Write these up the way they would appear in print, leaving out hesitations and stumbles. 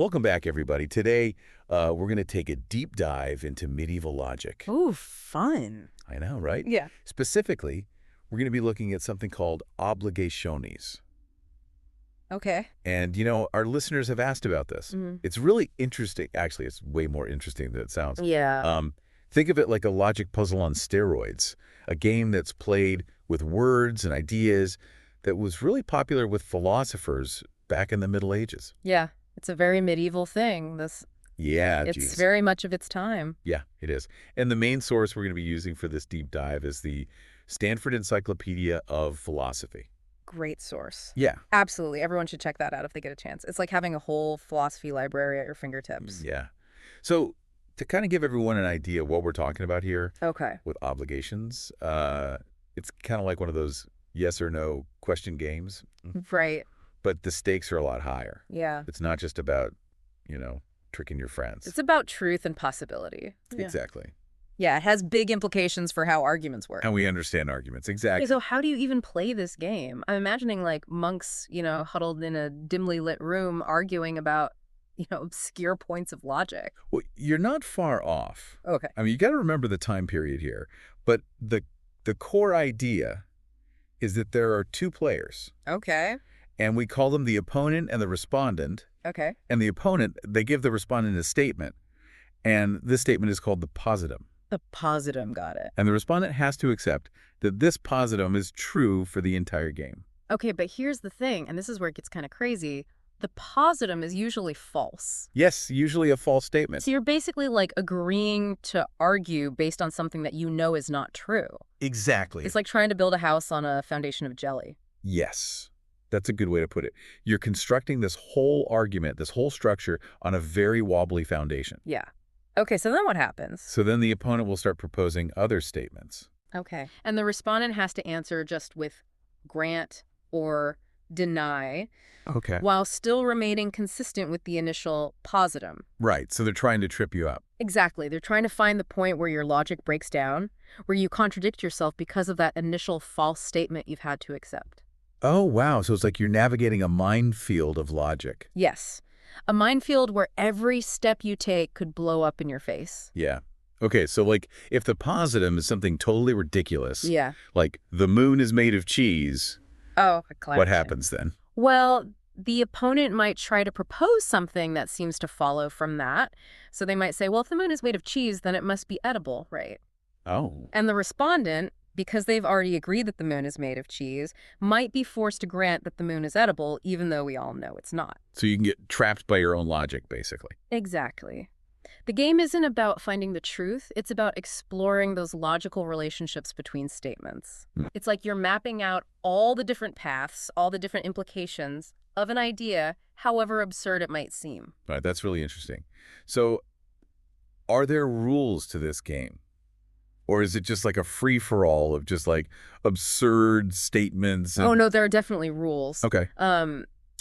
Welcome back, everybody. Today, we're going to take a deep dive into medieval logic. Ooh, fun. I know, right? Yeah. Specifically, we're going to be looking at something called obligationes. Okay. And, our listeners have asked about this. Mm. It's really interesting. Actually, it's way more interesting than it sounds. Yeah. Think of it like a logic puzzle on steroids, a game that's played with words and ideas that was really popular with philosophers back in the Middle Ages. Yeah. It's a very medieval thing. Yeah, It's geez. very much of its time. Yeah, it is. And the main source we're going to be using for this deep dive is the Stanford Encyclopedia of Philosophy. Great source. Yeah. Absolutely. Everyone should check that out if they get a chance. It's like having a whole philosophy library at your fingertips. Yeah. So to kind of give everyone an idea of what we're talking about here Okay. with obligations, it's kind of like one of those yes or no question games, Right. but the stakes are a lot higher. Yeah. It's not just about, tricking your friends. It's about truth and possibility. Yeah. Exactly. Yeah, it has big implications for how arguments work. And we understand arguments. Exactly. Okay, so how do you even play this game? I'm imagining like monks, huddled in a dimly lit room arguing about, obscure points of logic. Well, you're not far off. Okay. I mean, you got to remember the time period here. But the core idea is that there are two players, Okay. and we call them the opponent and the respondent. Okay. And the opponent, they give the respondent a statement, and this statement is called the positum. The positum, got it. And the respondent has to accept that this positum is true for the entire game. Okay, but here's the thing, and this is where it gets kind of crazy. The positum is usually false. Yes, usually a false statement. So you're basically like agreeing to argue based on something that you know is not true. Exactly. It's like trying to build a house on a foundation of jelly. Yes. That's a good way to put it. You're constructing this whole argument, this whole structure on a very wobbly foundation. Yeah. Okay, so then what happens? So then the opponent will start proposing other statements. Okay. And the respondent has to answer just with grant or deny, Okay. while still remaining consistent with the initial positum. Right. So they're trying to trip you up. Exactly. They're trying to find the point where your logic breaks down, where you contradict yourself because of that initial false statement you've had to accept. Oh, wow. So it's like you're navigating a minefield of logic. Yes. A minefield where every step you take could blow up in your face. Yeah. Okay, so like if the positum is something totally ridiculous, Yeah. like the moon is made of cheese, Oh, what happens then? Well, the opponent might try to propose something that seems to follow from that. So they might say, well, if the moon is made of cheese, then it must be edible, right? Oh. And the respondent, because they've already agreed that the moon is made of cheese, might be forced to grant that the moon is edible, even though we all know it's not. So you can get trapped by your own logic, basically. Exactly. The game isn't about finding the truth. It's about exploring those logical relationships between statements. It's like you're mapping out all the different paths, all the different implications of an idea, however absurd it might seem. All right, that's really interesting. So are there rules to this game? Or is it just like a free-for-all of just like absurd statements? Oh, no, there are definitely rules. Okay.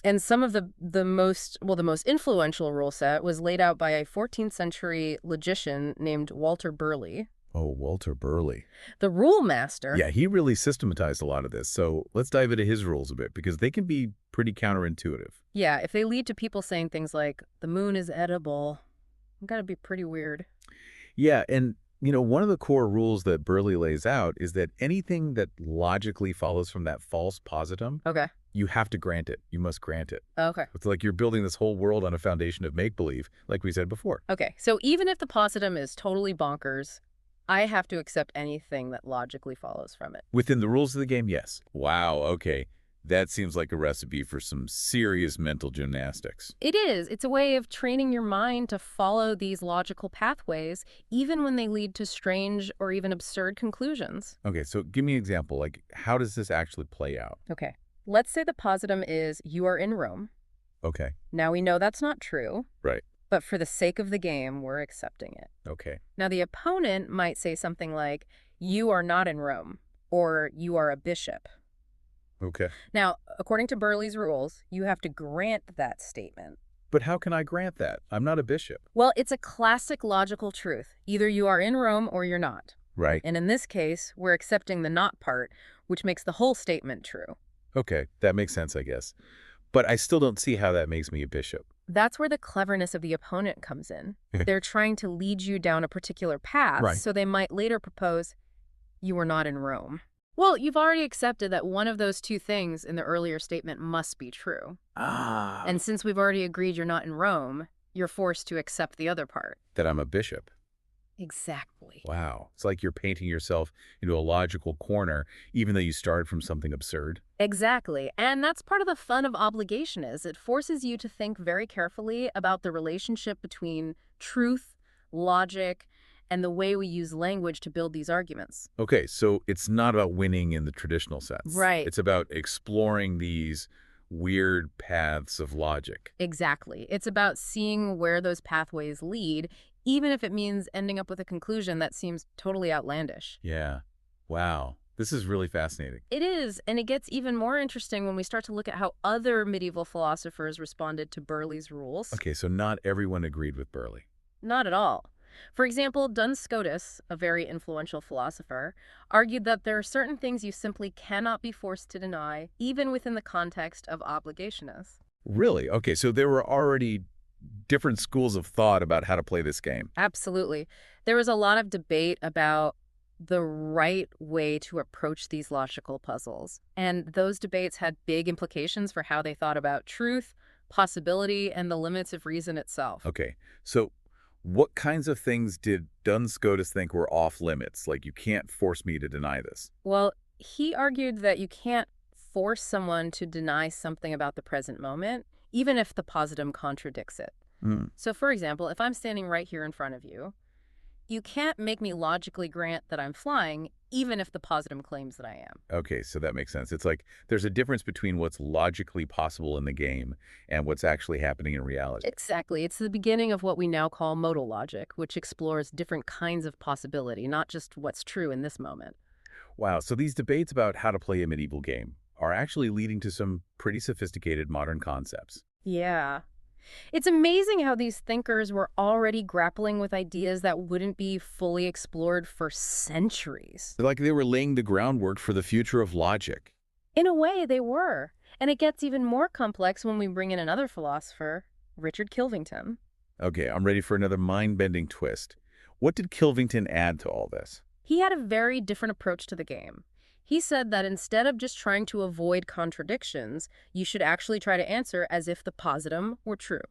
And some of the most influential rule set was laid out by a 14th century logician named Walter Burley. Oh, Walter Burley. The rule master. Yeah, he really systematized a lot of this. So let's dive into his rules a bit because they can be pretty counterintuitive. Yeah, if they lead to people saying things like, the moon is edible, it's got to be pretty weird. Yeah, and one of the core rules that Burley lays out is that anything that logically follows from that false positum, Okay. you have to grant it. You must grant it. Okay. It's like you're building this whole world on a foundation of make-believe, like we said before. Okay, so even if the positum is totally bonkers, I have to accept anything that logically follows from it. Within the rules of the game, yes. Wow, okay. That seems like a recipe for some serious mental gymnastics. It is. It's a way of training your mind to follow these logical pathways, even when they lead to strange or even absurd conclusions. Okay, so give me an example. Like, how does this actually play out? Okay, let's say the positum is you are in Rome. Okay, Now we know that's not true, right. but for the sake of the game, we're accepting it. Okay. Now the opponent might say something like, you are not in Rome, or you are a bishop. Okay. Now, according to Burley's rules, you have to grant that statement. But how can I grant that? I'm not a bishop. Well, it's a classic logical truth. Either you are in Rome or you're not. Right. And in this case, we're accepting the not part, which makes the whole statement true. Okay, that makes sense, I guess. But I still don't see how that makes me a bishop. That's where the cleverness of the opponent comes in. They're trying to lead you down a particular path, Right. so they might later propose, you were not in Rome. Well, you've already accepted that one of those two things in the earlier statement must be true. Ah. And since we've already agreed you're not in Rome, you're forced to accept the other part. That I'm a bishop. Exactly. Wow. It's like you're painting yourself into a logical corner, even though you started from something absurd. Exactly. And that's part of the fun of obligation is it forces you to think very carefully about the relationship between truth, logic, and the way we use language to build these arguments. Okay, so it's not about winning in the traditional sense. Right. It's about exploring these weird paths of logic. Exactly. It's about seeing where those pathways lead, even if it means ending up with a conclusion that seems totally outlandish. Yeah. Wow. This is really fascinating. It is, and it gets even more interesting when we start to look at how other medieval philosophers responded to Burley's rules. Okay, so not everyone agreed with Burley. Not at all. For example, Duns Scotus, a very influential philosopher, argued that there are certain things you simply cannot be forced to deny, even within the context of obligationis. Really? Okay, so there were already different schools of thought about how to play this game. Absolutely. There was a lot of debate about the right way to approach these logical puzzles. And those debates had big implications for how they thought about truth, possibility, and the limits of reason itself. Okay, so what kinds of things did Duns Scotus think were off limits? Like, you can't force me to deny this. Well, he argued that you can't force someone to deny something about the present moment, even if the positum contradicts it. So, for example, if I'm standing right here in front of you, you can't make me logically grant that I'm flying, even if the positum claims that I am. Okay, so that makes sense. It's like there's a difference between what's logically possible in the game and what's actually happening in reality. Exactly. It's the beginning of what we now call modal logic, which explores different kinds of possibility, not just what's true in this moment. Wow, so these debates about how to play a medieval game are actually leading to some pretty sophisticated modern concepts. Yeah. It's amazing how these thinkers were already grappling with ideas that wouldn't be fully explored for centuries. Like they were laying the groundwork for the future of logic. In a way, they were. And it gets even more complex when we bring in another philosopher, Richard Kilvington. Okay, I'm ready for another mind-bending twist. What did Kilvington add to all this? He had a very different approach to the game. He said that instead of just trying to avoid contradictions, you should actually try to answer as if the positum were true.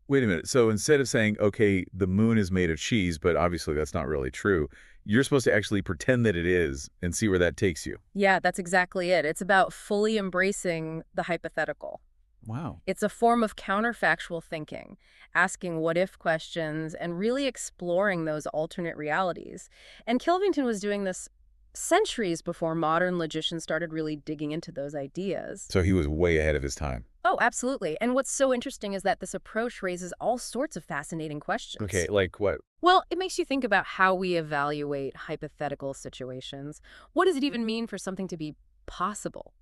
Wait a minute. So instead of saying, okay, the moon is made of cheese, but obviously that's not really true, you're supposed to actually pretend that it is and see where that takes you. Yeah, that's exactly it. It's about fully embracing the hypothetical. Wow. It's a form of counterfactual thinking, asking what-if questions and really exploring those alternate realities. And Kilvington was doing this centuries before modern logicians started really digging into those ideas. So he was way ahead of his time. Oh, absolutely. And what's so interesting is that this approach raises all sorts of fascinating questions. Okay, like what? Well, it makes you think about how we evaluate hypothetical situations. What does it even mean for something to be possible?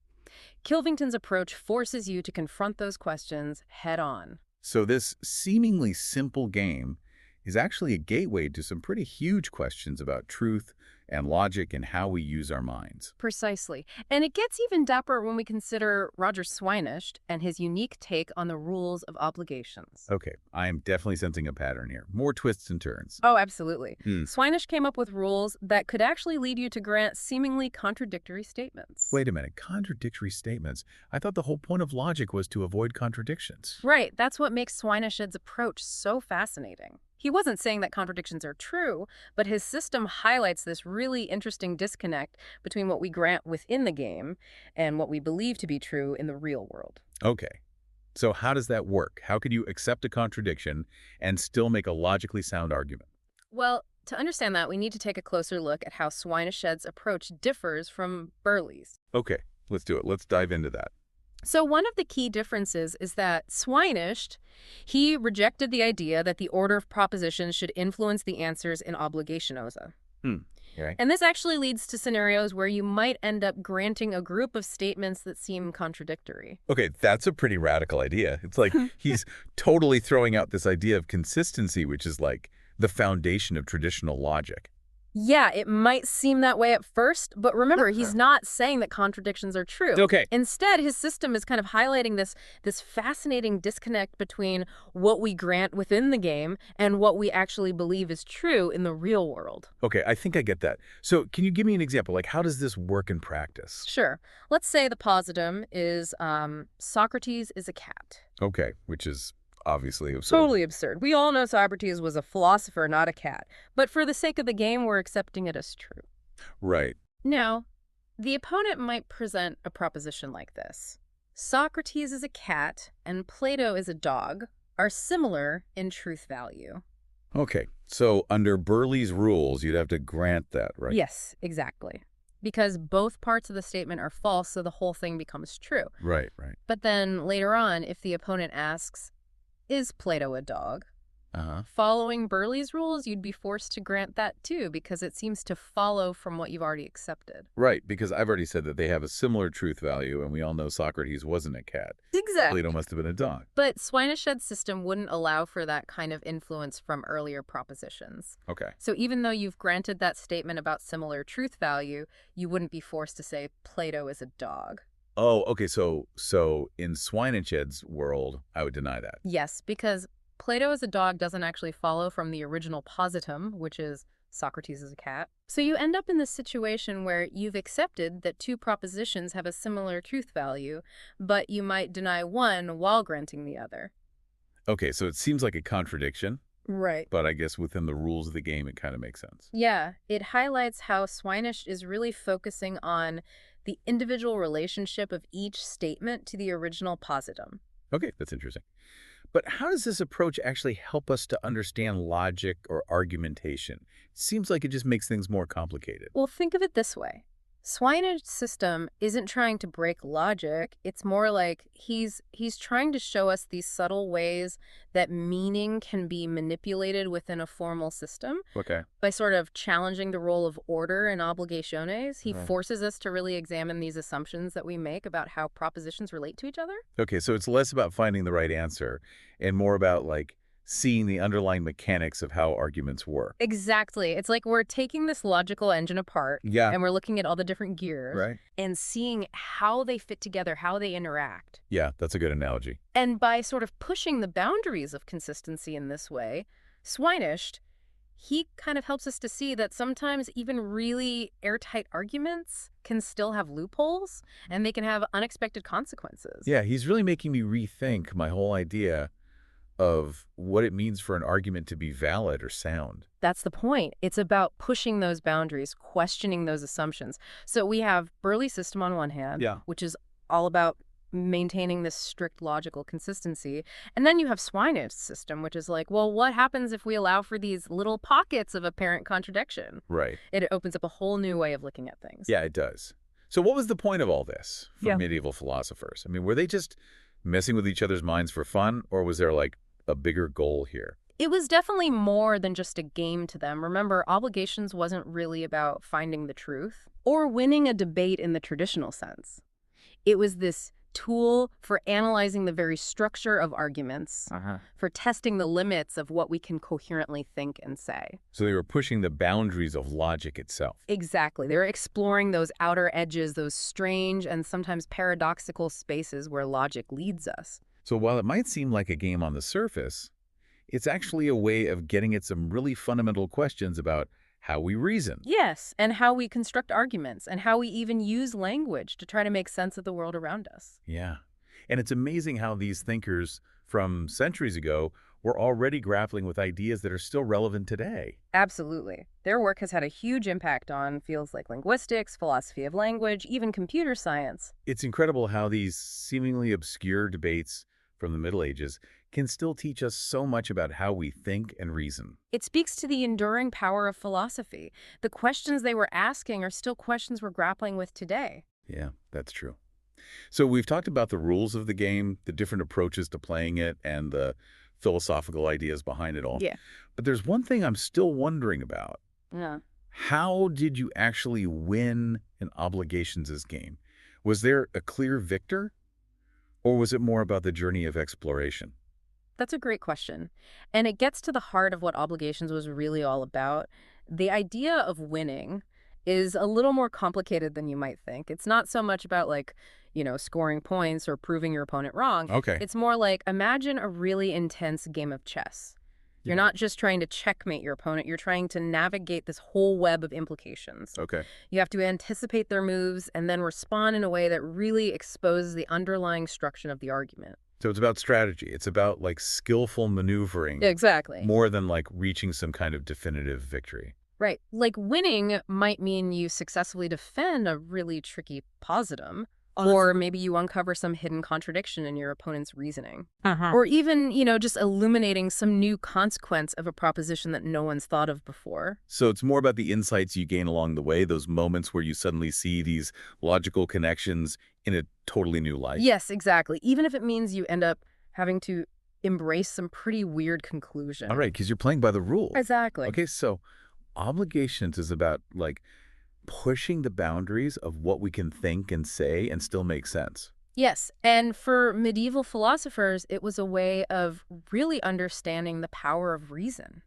Kilvington's approach forces you to confront those questions head on. So this seemingly simple game is actually a gateway to some pretty huge questions about truth and logic and how we use our minds. Precisely. And it gets even dapper when we consider Roger Swinish and his unique take on the rules of obligations. Okay, I am definitely sensing a pattern here. More twists and turns. Oh, absolutely. Hmm. Swinish came up with rules that could actually lead you to grant seemingly contradictory statements. Wait a minute, contradictory statements? I thought the whole point of logic was to avoid contradictions. Right, that's what makes Swinish's approach so fascinating. He wasn't saying that contradictions are true, but his system highlights this really interesting disconnect between what we grant within the game and what we believe to be true in the real world. Okay, so how does that work? How could you accept a contradiction and still make a logically sound argument? Well, to understand that, we need to take a closer look at how Swinish's approach differs from Burley's. Okay, let's do it. Let's dive into that. So one of the key differences is that Swinish, he rejected the idea that the order of propositions should influence the answers in obligationosa. Okay. And this actually leads to scenarios where you might end up granting a group of statements that seem contradictory. Okay, that's a pretty radical idea. It's like he's totally throwing out this idea of consistency, which is like the foundation of traditional logic. Yeah, it might seem that way at first, but remember, he's Uh-huh. not saying that contradictions are true. Okay. Instead, his system is kind of highlighting this fascinating disconnect between what we grant within the game and what we actually believe is true in the real world. Okay, I think I get that. So can you give me an example? Like, how does this work in practice? Sure. Let's say the positum is Socrates is a cat. Okay, which is obviously absurd. Totally absurd. We all know Socrates was a philosopher, not a cat. But for the sake of the game, we're accepting it as true. Right. Now, the opponent might present a proposition like this. Socrates is a cat and Plato is a dog are similar in truth value. Okay, so under Burley's rules, you'd have to grant that, right? Yes, exactly. Because both parts of the statement are false, so the whole thing becomes true. Right, right. But then later on, if the opponent asks, is Plato a dog? Uh-huh. Following Burley's rules, you'd be forced to grant that too, because it seems to follow from what you've already accepted. Right, because I've already said that they have a similar truth value, and we all know Socrates wasn't a cat. Exactly. Plato must have been a dog. But Swineshed's system wouldn't allow for that kind of influence from earlier propositions. Okay. So even though you've granted that statement about similar truth value, you wouldn't be forced to say Plato is a dog. Oh, okay, so in Swineshed's world, I would deny that. Yes, because Plato as a dog doesn't actually follow from the original positum, which is Socrates is a cat. So you end up in this situation where you've accepted that two propositions have a similar truth value, but you might deny one while granting the other. Okay, so it seems like a contradiction, Right. but I guess within the rules of the game, it kind of makes sense. Yeah, it highlights how Swinish is really focusing on the individual relationship of each statement to the original positum. Okay, that's interesting. But how does this approach actually help us to understand logic or argumentation? It seems like it just makes things more complicated. Well, think of it this way. Swineh's system isn't trying to break logic. It's more like he's trying to show us these subtle ways that meaning can be manipulated within a formal system Okay. by sort of challenging the role of order and obligationes. He Right. forces us to really examine these assumptions that we make about how propositions relate to each other. Okay, so it's less about finding the right answer and more about, like, seeing the underlying mechanics of how arguments work. Exactly. It's like we're taking this logical engine apart Yeah. and we're looking at all the different gears Right? and seeing how they fit together, how they interact. Yeah, that's a good analogy. And by sort of pushing the boundaries of consistency in this way, Swinish, he kind of helps us to see that sometimes even really airtight arguments can still have loopholes and they can have unexpected consequences. Yeah, he's really making me rethink my whole idea of what it means for an argument to be valid or sound. That's the point. It's about pushing those boundaries, questioning those assumptions. So we have Burley's system on one hand, Yeah. which is all about maintaining this strict logical consistency. And then you have Swineh's system, which is like, well, what happens if we allow for these little pockets of apparent contradiction? Right. It opens up a whole new way of looking at things. Yeah, it does. So what was the point of all this for Yeah. medieval philosophers? I mean, were they just messing with each other's minds for fun, or was there, like, a bigger goal here? It was definitely more than just a game to them. Remember, Obligations wasn't really about finding the truth or winning a debate in the traditional sense. It was this tool for analyzing the very structure of arguments, for testing the limits of what we can coherently think and say. So they were pushing the boundaries of logic itself. Exactly. They're exploring those outer edges, those strange and sometimes paradoxical spaces where logic leads us. So while it might seem like a game on the surface, it's actually a way of getting at some really fundamental questions about how we reason. Yes, and how we construct arguments and how we even use language to try to make sense of the world around us. Yeah. And it's amazing how these thinkers from centuries ago were already grappling with ideas that are still relevant today. Absolutely. Their work has had a huge impact on fields like linguistics, philosophy of language, even computer science. It's incredible how these seemingly obscure debates from the Middle Ages can still teach us so much about how we think and reason. It speaks to the enduring power of philosophy. The questions they were asking are still questions we're grappling with today. Yeah, that's true. So we've talked about the rules of the game, the different approaches to playing it, and the philosophical ideas behind it all. Yeah. But there's one thing I'm still wondering about. Yeah. How did you actually win an Obligations' game? Was there a clear victor? Or was it more about the journey of exploration? That's a great question. And it gets to the heart of what obligations was really all about. The idea of winning is a little more complicated than you might think. It's not so much about scoring points or proving your opponent wrong. Okay. It's more like imagine a really intense game of chess. You're Yeah. not just trying to checkmate your opponent, you're trying to navigate this whole web of implications. Okay. You have to anticipate their moves and then respond in a way that really exposes the underlying structure of the argument. So it's about strategy. It's about like skillful maneuvering Exactly. more than like reaching some kind of definitive victory. Right. Like winning might mean you successfully defend a really tricky positum, or maybe you uncover some hidden contradiction in your opponent's reasoning. Or even, just illuminating some new consequence of a proposition that no one's thought of before. So it's more about the insights you gain along the way, those moments where you suddenly see these logical connections in a totally new light. Yes, exactly. Even if it means you end up having to embrace some pretty weird conclusion. All right, because you're playing by the rules. Exactly. Okay, so obligations is about like pushing the boundaries of what we can think and say and still make sense. Yes, and for medieval philosophers, it was a way of really understanding the power of reason.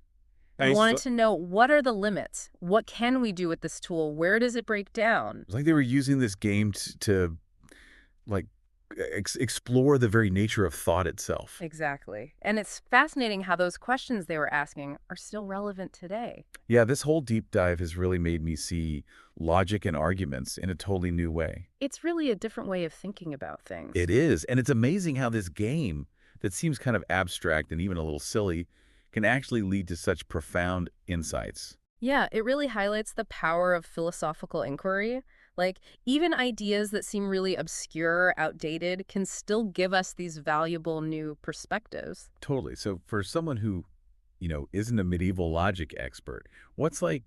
They wanted to know, what are the limits? What can we do with this tool? Where does it break down? It's like they were using this game to like explore the very nature of thought itself. Exactly. And it's fascinating how those questions they were asking are still relevant today. Yeah, this whole deep dive has really made me see logic and arguments in a totally new way. It's really a different way of thinking about things. It is, and it's amazing how this game that seems kind of abstract and even a little silly can actually lead to such profound insights. Yeah, it really highlights the power of philosophical inquiry. Like, even ideas that seem really obscure or outdated can still give us these valuable new perspectives. Totally. So for someone who, isn't a medieval logic expert, what's like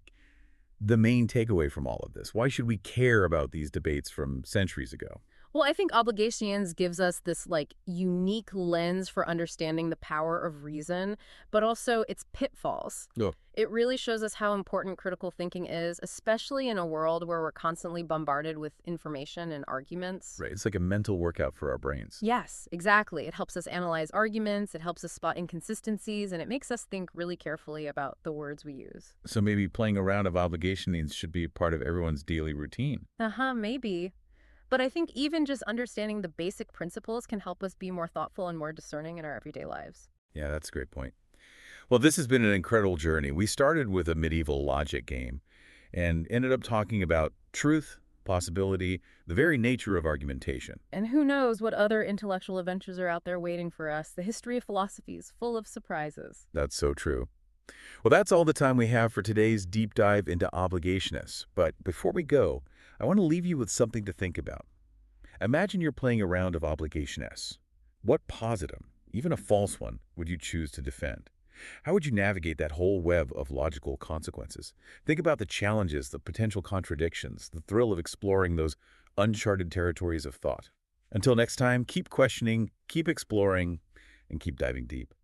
the main takeaway from all of this? Why should we care about these debates from centuries ago? Well, I think Obligations gives us this unique lens for understanding the power of reason, but also its pitfalls. Yeah. It really shows us how important critical thinking is, especially in a world where we're constantly bombarded with information and arguments. Right. It's like a mental workout for our brains. Yes, exactly. It helps us analyze arguments, it helps us spot inconsistencies, and it makes us think really carefully about the words we use. So maybe playing a round of obligations should be part of everyone's daily routine. Maybe. But I think even just understanding the basic principles can help us be more thoughtful and more discerning in our everyday lives. Yeah, that's a great point. Well, this has been an incredible journey. We started with a medieval logic game and ended up talking about truth, possibility, the very nature of argumentation. And who knows what other intellectual adventures are out there waiting for us. The history of philosophy is full of surprises. That's so true. Well, that's all the time we have for today's deep dive into obligationists. But before we go, I want to leave you with something to think about. Imagine you're playing a round of obligationists. What positum, even a false one, would you choose to defend? How would you navigate that whole web of logical consequences? Think about the challenges, the potential contradictions, the thrill of exploring those uncharted territories of thought. Until next time, keep questioning, keep exploring, and keep diving deep.